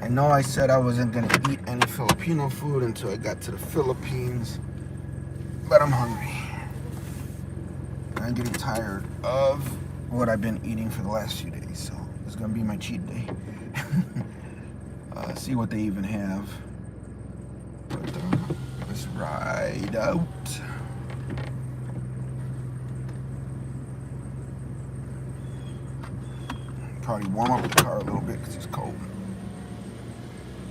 know I said I wasn't going to eat any Filipino food until I got to the Philippines, but I'm hungry. I'm getting tired of what I've been eating for the last few days, so it's going to be my cheat day. See what they even have. But let's ride out. Probably warm up the car a little bit because it's cold.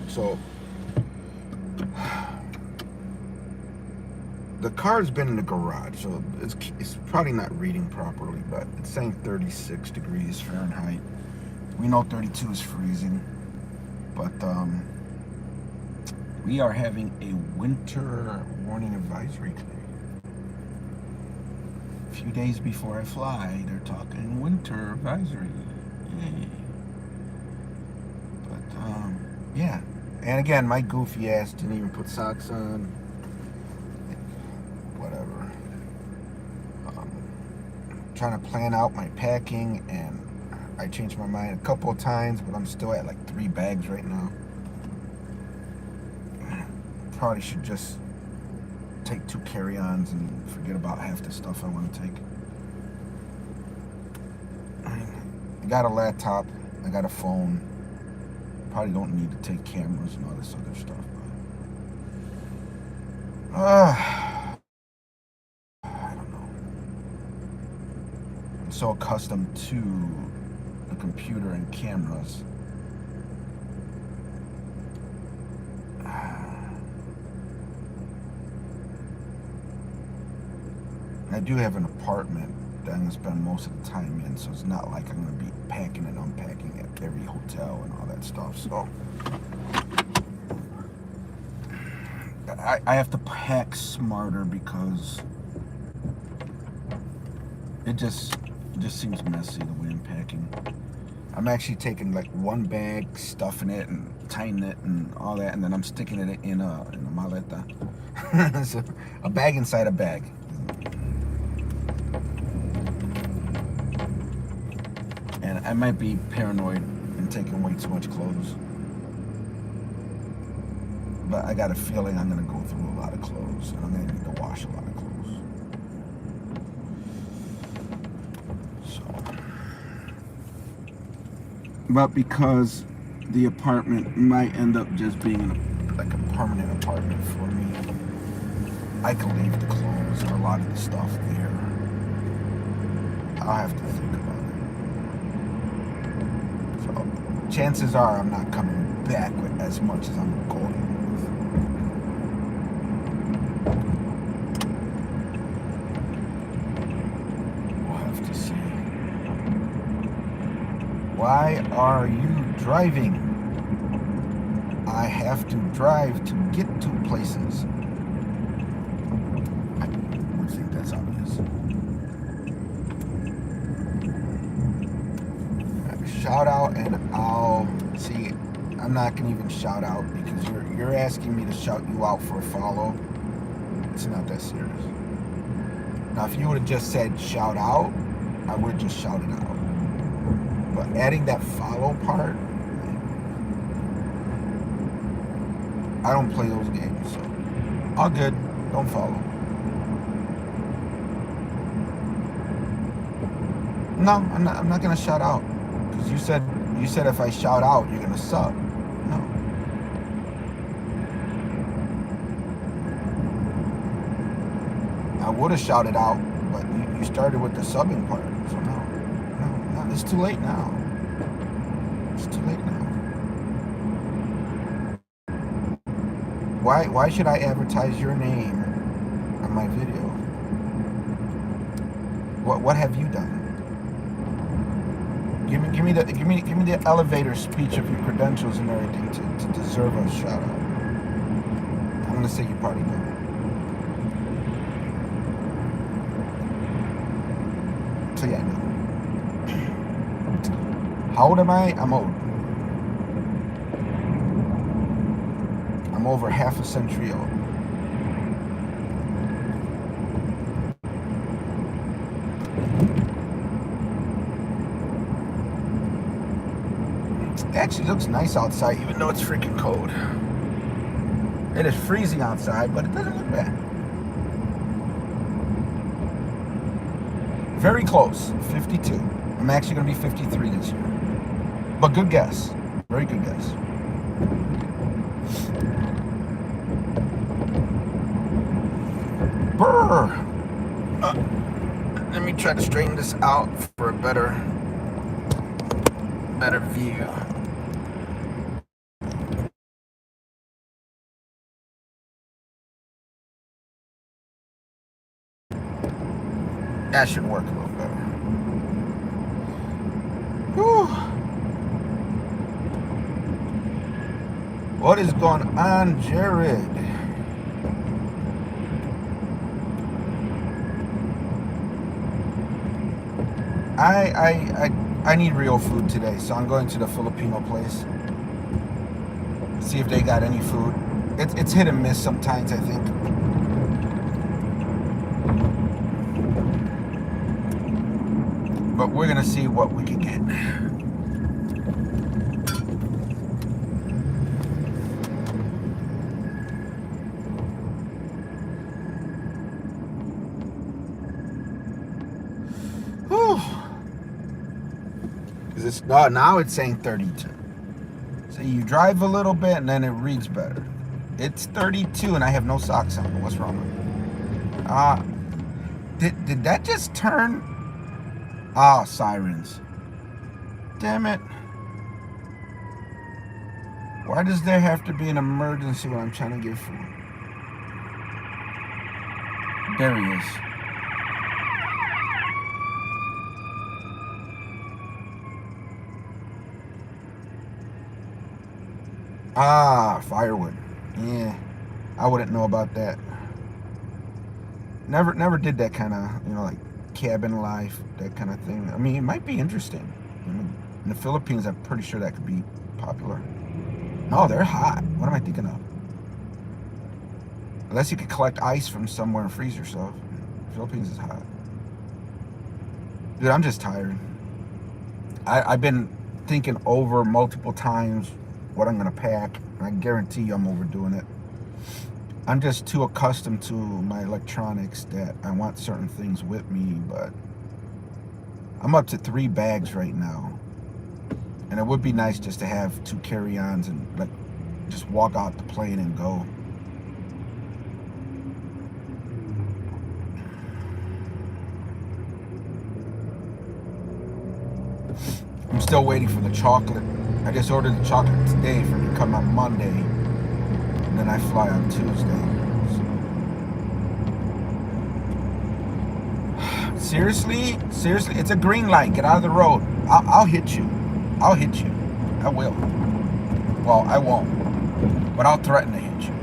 So the car's been in the garage, so it's probably not reading properly, but it's saying 36 degrees Fahrenheit. We know 32 is freezing, but we are having a winter warning advisory today. A few days before I fly, they're talking winter advisory. Yay. But yeah. And again, my goofy ass didn't even put socks on. Whatever. Trying to plan out my packing, and I changed my mind a couple of times, but I'm still at like 3 bags right now. Probably should just take 2 carry-ons and forget about half the stuff I want to take. I got a laptop, I got a phone. Probably don't need to take cameras and all this other stuff. But, I don't know. I'm so accustomed to the computer and cameras. I do have an apartment that I'm going to spend most of the time in, so it's not like I'm going to be packing and unpacking at every hotel and all that stuff. So I have to pack smarter because it just seems messy the way I'm packing. I'm actually taking like 1 bag, stuffing it and tying it and all that, and then I'm sticking it in a maleta. So a bag inside a bag. And I might be paranoid and taking way too much clothes. But I got a feeling I'm going to go through a lot of clothes, and I'm going to need to wash a lot of clothes. So, but because the apartment might end up just being like a permanent apartment for me, I can leave the clothes or a lot of the stuff there. I'll have to think about it. So chances are I'm not coming back with as much as I'm going with. We'll have to see. Why are you driving? I have to drive to get to places. I would think that's obvious. Shout out, and I'll see. I'm not gonna even shout out because you're asking me to shout you out for a follow. It's not that serious. Now, if you would have just said shout out, I would have just shouted out. But adding that follow part, I don't play those games, so all good. Don't follow. No, I'm not gonna shout out. Because you said if I shout out, you're gonna sub. No. I would have shouted out, but you started with the subbing part. So no. It's too late now. It's too late now. Why should I advertise your name on my video? What have you done? Give me the elevator speech of your credentials and everything to deserve a shout out. I'm gonna say you party done. So yeah, no. How old am I? I'm old. I'm over half a century old. actually looks nice outside, even though it's freaking cold. It is freezing outside, but it doesn't look bad. Very close, 52. I'm actually going to be 53 this year. But good guess. Very good guess. Brr. Let me try to straighten this out for a better view. That should work a little better. Whew. What is going on, Jared? I need real food today, so I'm going to the Filipino place. See if they got any food. It's hit and miss sometimes, I think. But we're gonna see what we can get. Whew. Now it's saying 32. So you drive a little bit and then it reads better. It's 32 and I have no socks on. What's wrong with it? Did that just turn? Ah, sirens. Damn it. Why does there have to be an emergency when I'm trying to get food? There he is. Ah, firewood. Yeah, I wouldn't know about that. Never did that kind of, like cabin life, that kind of thing. I mean, it might be interesting. In the Philippines, I'm pretty sure that could be popular. No, they're hot. What am I thinking of? Unless you could collect ice from somewhere and freeze yourself. Philippines is hot. Dude, I'm just tired. I've been thinking over multiple times what I'm going to pack. I guarantee you I'm overdoing it. I'm just too accustomed to my electronics that I want certain things with me, but I'm up to 3 bags right now. And it would be nice just to have 2 carry-ons and just walk out the plane and go. I'm still waiting for the chocolate. I just ordered the chocolate today for it to come on Monday, and then I fly on Tuesday. So. Seriously, it's a green light. Get out of the road. I'll hit you. I will. Well, I won't, but I'll threaten to hit you.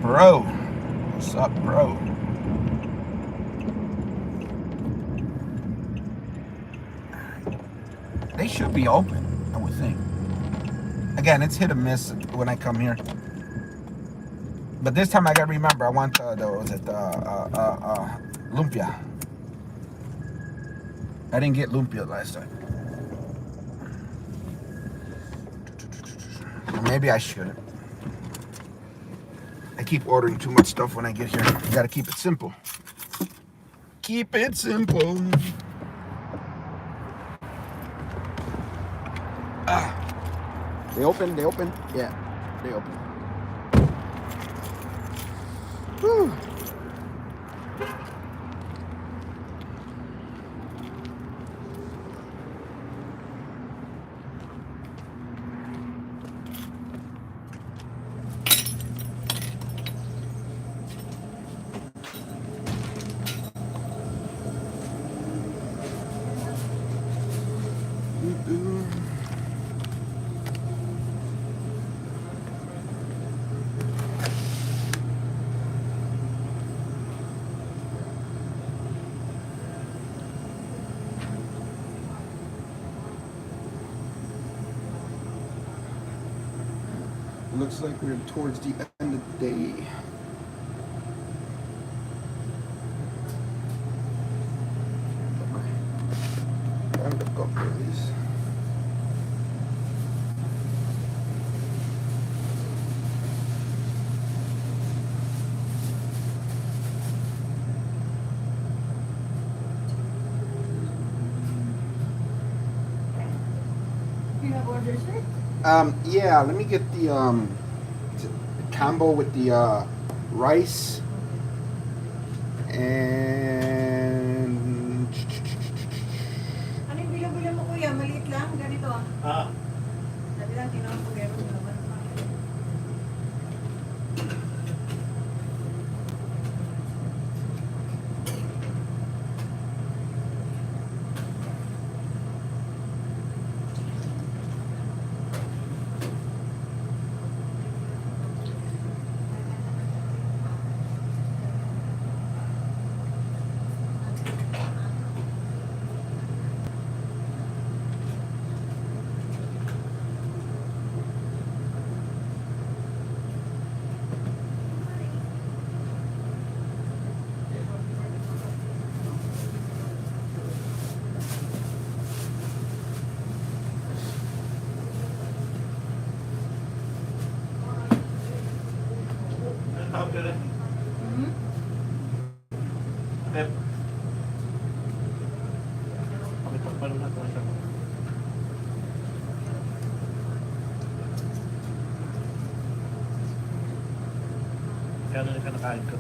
Bro, what's up, bro? They should be open, I would think. Again, it's hit or miss when I come here. But this time I gotta remember, I want lumpia. I didn't get lumpia last time. Maybe I shouldn't. I keep ordering too much stuff when I get here. You gotta keep it simple. Keep it simple. They open? Yeah, they open. Whew. Looks like we're towards the end of the day. Time to go, please. Peanut order, sir? Yeah, let me get the combo with the rice and Ano yung bilo-bilo mo, kuya? Maliit lang? Ganito ah. Sabi lang, tinawag ko meron naman. Pep. Pakipagpalo na ito siya. Kaya na ka nakain ko.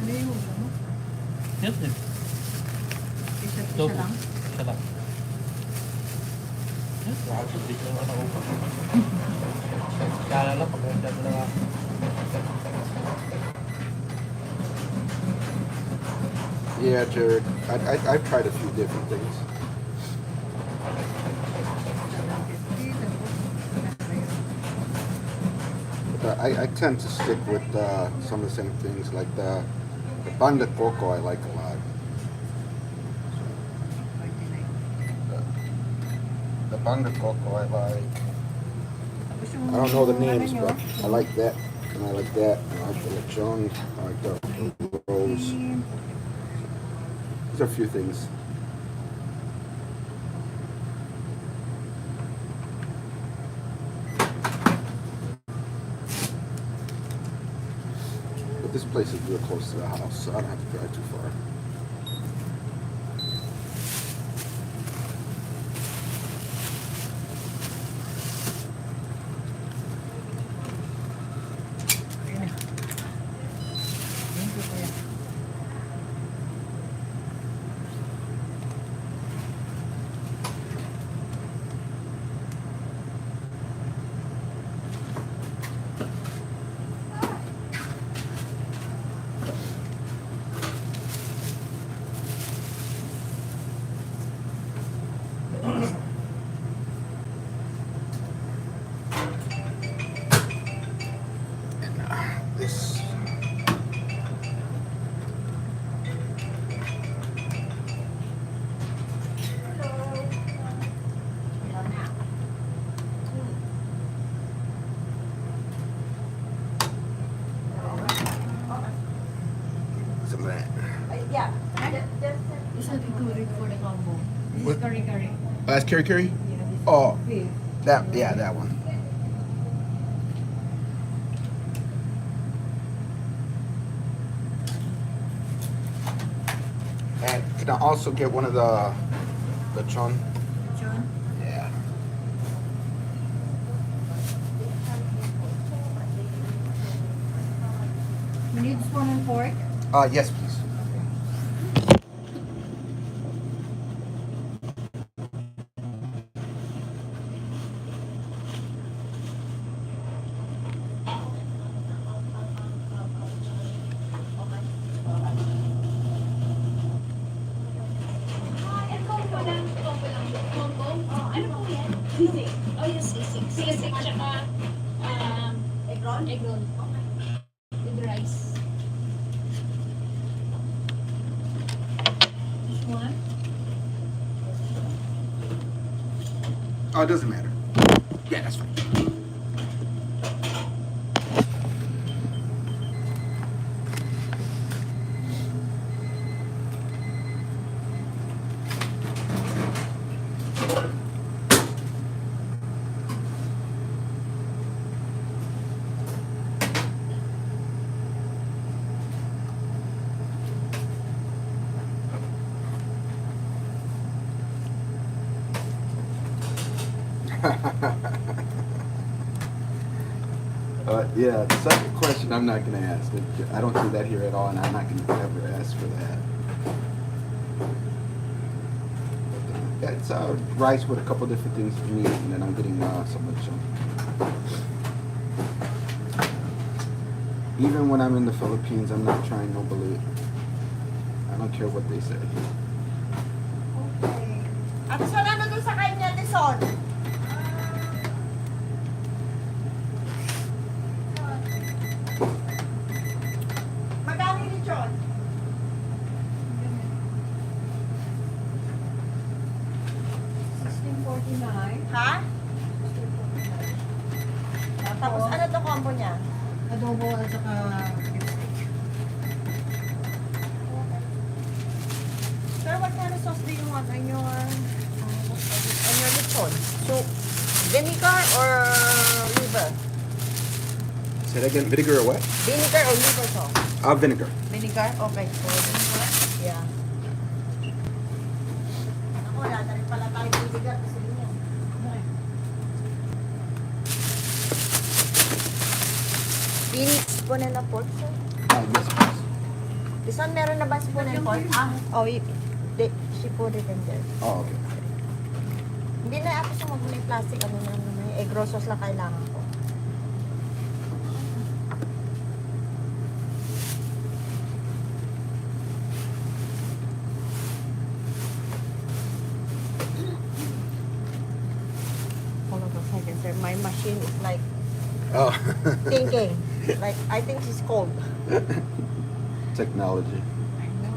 Ano yung ulo mo? Yes, yes. Isa Tofu. lang? Isa lang. Yes, wala. Dito naman ako pa. Kaya lang, pag-handa ko lang ako. yeah, Jared. I've tried a few different things. But I tend to stick with some of the same things, like the pan de coco I like a lot. The pan de coco I like. I don't know the names, but I like that. And I like that. And I like the lechon. I like the rolls. There's a few things. But this place is real close to the house, so I don't have to drive too far. Thank you, kuya. And this. Some of that. Yeah. Isa tuturik for the combo. This What? is curry. That's curry curry? Yeah, this is Oh. beef. That one. And can I also get one of the lechon? John? Yeah. You need spoon and fork? Yes, please. Ano po yan? Sisig. Oh, yes, sisig. Sisig, tsaka egg roll? Egg roll. With rice. This one? Oh, it doesn't matter. Yeah, that's fine. Yeah, the second question I'm not going to ask. I don't do that here at all, and I'm not going to ever ask for that. Yeah, it's rice with a couple different things for me, and then I'm getting some lechon. Even when I'm in the Philippines, I'm not trying no balut. I don't care what they say. Okay. Ate Son, ano doon sa kain niya, Ate Son? Magkano yung lechon? Ha? Tapos ano to combo niya? Adobo at saka Sir, what kind of sauce do you want on your lechon? So, vinegar or liver? Say that again, vinegar or what? Vinegar or liver sauce? Vinegar. Vinegar? Okay. So, vinegar? Yeah. Ako, wala na rin pala tayo vinegar kasi yun yan. Spoon and a fork, sir? Yes, please. This one, meron na ba spoon and fork? She put it in there. Oh, okay. Hindi na ako sumag may plastic, ano na naman. Egg roll sauce lang kailangan ko. Hold on a second, sir. My machine is like Oh. thinking. Like, I think she's cold. Technology. I know.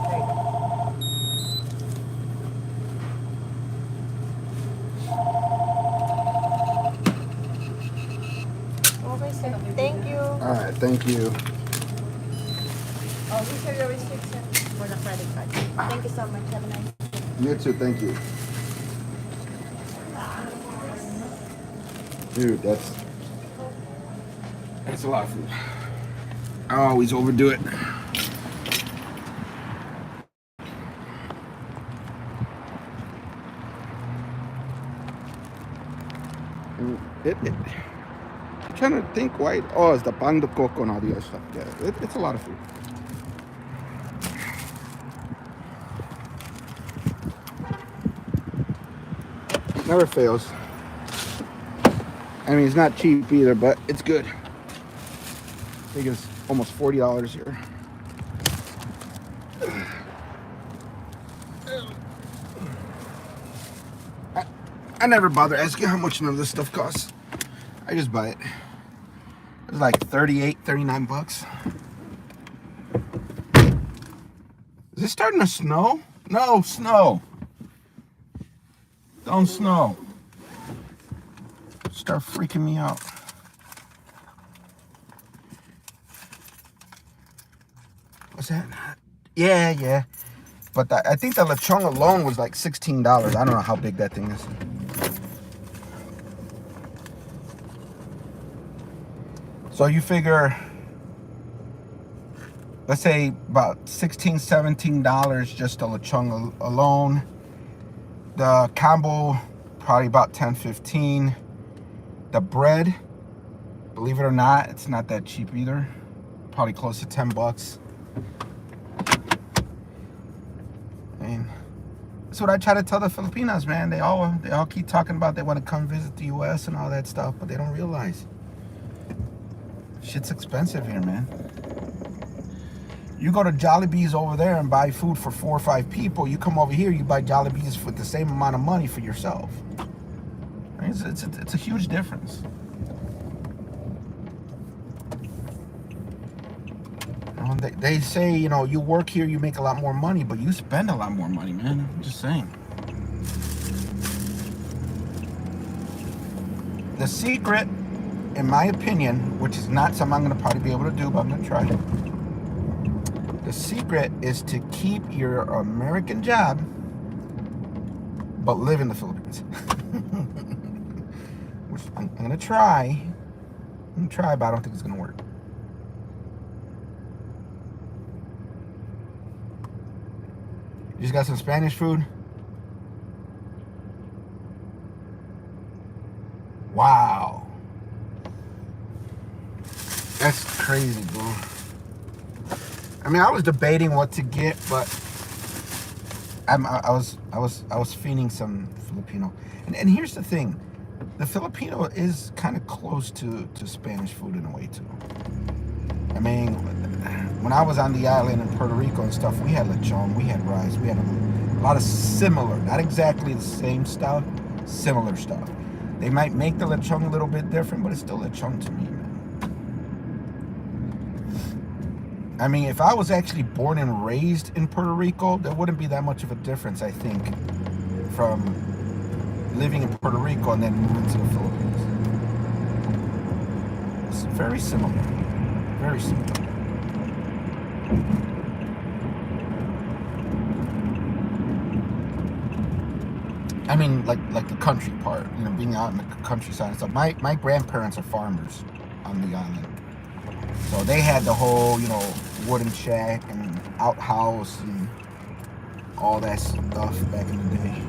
Okay. Okay, sir. Thank you. All right, thank you. Oh, these are your restrictions for the credit card. Thank you so much. Have a nice day. You too, thank you. Dude, that's a lot of food. I always overdo it. I'm trying to think why. Oh, it's the pan de coco and all the other stuff. Yeah, it's a lot of food. Never fails. I mean, it's not cheap either, but it's good. I think it's almost $40 here. I never bother asking how much none of this stuff costs. I just buy it. It's like 38, 39 bucks. Is it starting to snow? No, snow. Don't snow. Start freaking me out. What's that? Yeah. But I think the lechon alone was like $16. I don't know how big that thing is. So you figure, let's say about $16, $17 just the lechon alone. The combo, probably about $10, $15. The bread, believe it or not, it's not that cheap either. Probably close to 10 bucks. I mean, that's what I try to tell the Filipinos, man. They all keep talking about they want to come visit the U.S. and all that stuff, but they don't realize shit's expensive here, man. You go to Jollibee's over there and buy food for 4 or 5 people. You come over here, you buy Jollibee's for the same amount of money for yourself. I mean, it's a huge difference. They say, you know, you work here, you make a lot more money, but you spend a lot more money, man. I'm just saying. The secret, in my opinion, which is not something I'm going to probably be able to do, but I'm going to try. The secret is to keep your American job, but live in the Philippines. Which I'm gonna try. I'm gonna try, but I don't think it's gonna work. You just got some Spanish food? Wow. That's crazy, bro. I mean, I was debating what to get, but I was feeding some Filipino. And here's the thing. The Filipino is kind of close to Spanish food in a way, too. I mean, when I was on the island in Puerto Rico and stuff, we had lechon, we had rice, we had a lot of similar, not exactly the same stuff, similar stuff. They might make the lechon a little bit different, but it's still lechon to me, man. I mean, if I was actually born and raised in Puerto Rico, there wouldn't be that much of a difference, I think, from living in Puerto Rico and then moving to the Philippines. It's very similar. Very similar. I mean, like the country part, you know, being out in the countryside and stuff. My grandparents are farmers on the island. So they had the whole, you know, wooden shack and outhouse and all that stuff back in the day.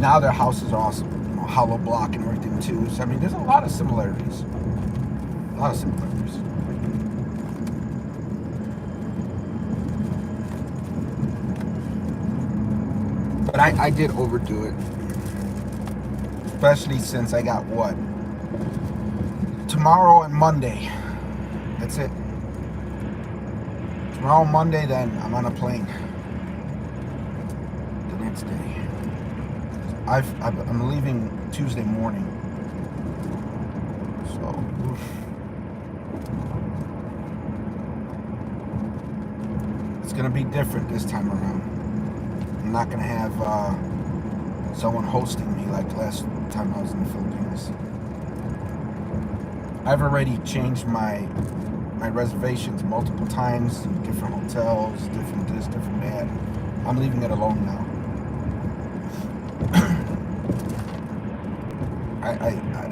Now their houses are awesome, you know, hollow block and everything too. So I mean, there's a lot of similarities. A lot of similarities. But I did overdo it. Especially since I got what? Tomorrow and Monday. That's it. Tomorrow and Monday, then I'm on a plane. The next day. I'm leaving Tuesday morning. So, oof. It's gonna be different this time around. I'm not gonna have someone hosting me like last time I was in the Philippines. I've already changed my reservations multiple times in different hotels, different this, different that. I'm leaving it alone now.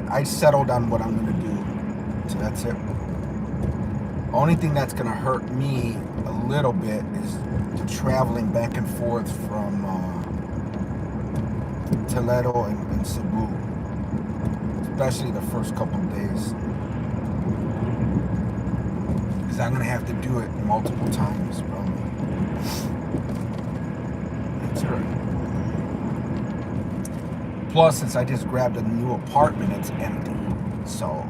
I settled on what I'm gonna do. So that's it. Only thing that's gonna hurt me a little bit is the traveling back and forth from Toledo and Cebu, especially the first couple of days, because I'm gonna have to do it multiple times, probably. That's alright. Plus, since I just grabbed a new apartment, it's empty, so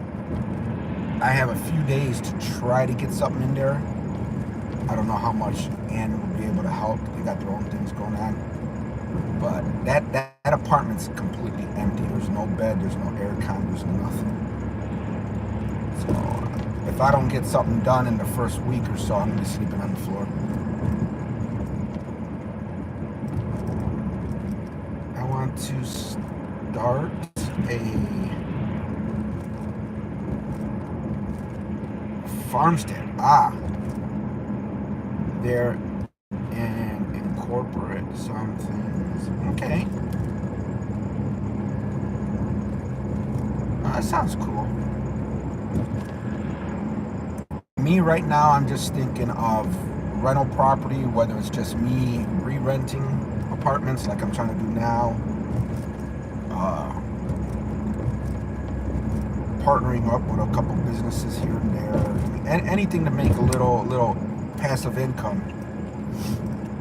I have a few days to try to get something in there. I don't know how much Ann will be able to help. They got their own things going on. But that apartment's completely empty. There's no bed, there's no aircon, there's nothing. So if I don't get something done in the first week or so, I'm gonna be sleeping on the floor. I want to start a farmstead. There and incorporate some things. Okay. That sounds cool. Me right now, I'm just thinking of rental property, whether it's just me re-renting apartments like I'm trying to do now, partnering up with a couple businesses here and there, and anything to make a little passive income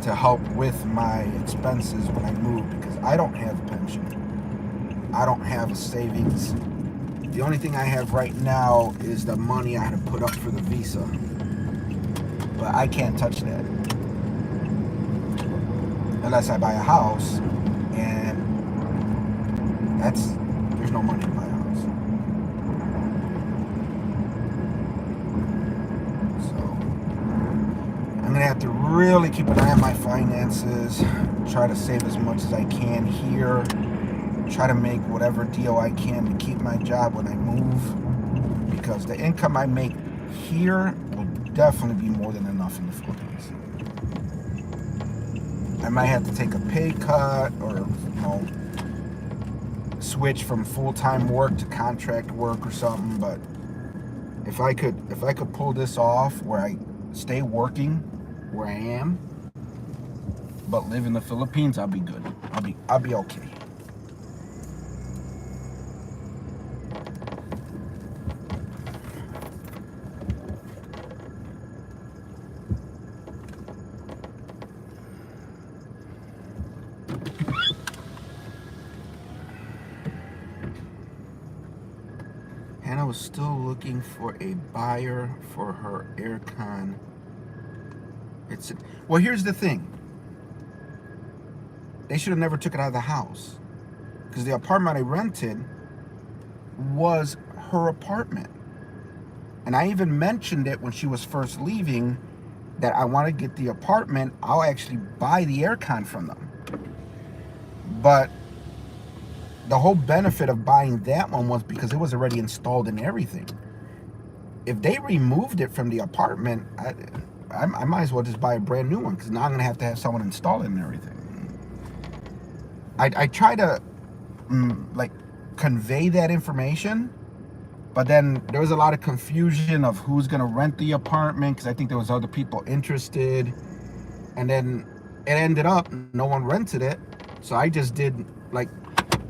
to help with my expenses when I move, because I don't have a pension. I don't have a savings. The only thing I have right now is the money I had to put up for the visa. But I can't touch that unless I buy a house, and there's no money to buy a house. I'm gonna have to really keep an eye on my finances, try to save as much as I can here, try to make whatever deal I can to keep my job when I move, because the income I make here will definitely be more than enough in the Philippines. I might have to take a pay cut or, switch from full-time work to contract work or something. But if I could pull this off where I stay working where I am, but live in the Philippines, I'll be good. I'll be okay. Hannah was still looking for a buyer for her aircon. Well, here's the thing. They should have never took it out of the house, because the apartment I rented was her apartment. And I even mentioned it when she was first leaving, that I want to get the apartment. I'll actually buy the aircon from them. But the whole benefit of buying that one was because it was already installed and everything. If they removed it from the apartment, I might as well just buy a brand new one, because now I'm going to have someone install it and everything. I try to convey that information, but then there was a lot of confusion of who's going to rent the apartment, because I think there was other people interested, and then it ended up no one rented it. So I just did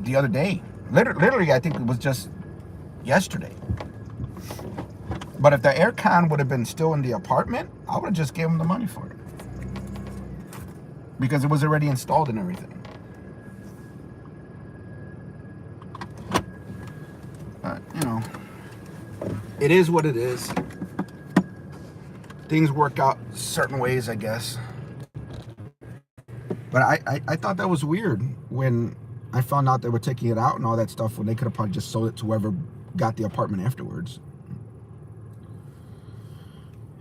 the other day, literally I think it was just yesterday. But if the aircon would have been still in the apartment, I would have just gave them the money for it, because it was already installed and everything. But it is what it is. Things work out certain ways, I guess. But I thought that was weird when I found out they were taking it out and all that stuff, when they could have probably just sold it to whoever got the apartment afterwards.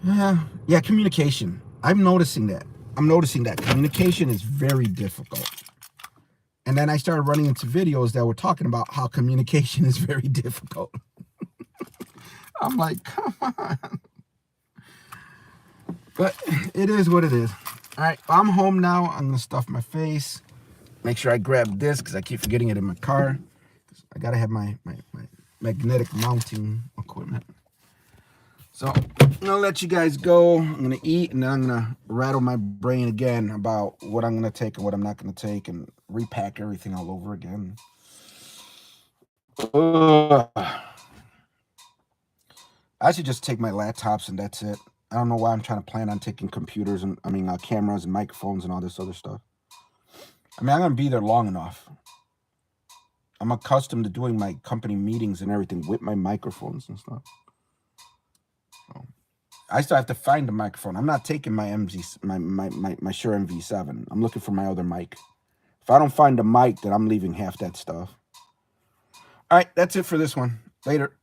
Yeah, communication. I'm noticing that. Communication is very difficult. And then I started running into videos that were talking about how communication is very difficult. I'm like, come on. But it is what it is. All right, I'm home now. I'm going to stuff my face. Make sure I grab this, because I keep forgetting it in my car. I got to have my magnetic mounting equipment. So I'm going to let you guys go. I'm going to eat, and then I'm going to rattle my brain again about what I'm going to take and what I'm not going to take, and repack everything all over again. I should just take my laptops and that's it. I don't know why I'm trying to plan on taking computers and cameras and microphones and all this other stuff. I'm going to be there long enough. I'm accustomed to doing my company meetings and everything with my microphones and stuff. So I still have to find a microphone. I'm not taking my my Shure MV7. I'm looking for my other mic. If I don't find a mic, then I'm leaving half that stuff. All right, that's it for this one. Later.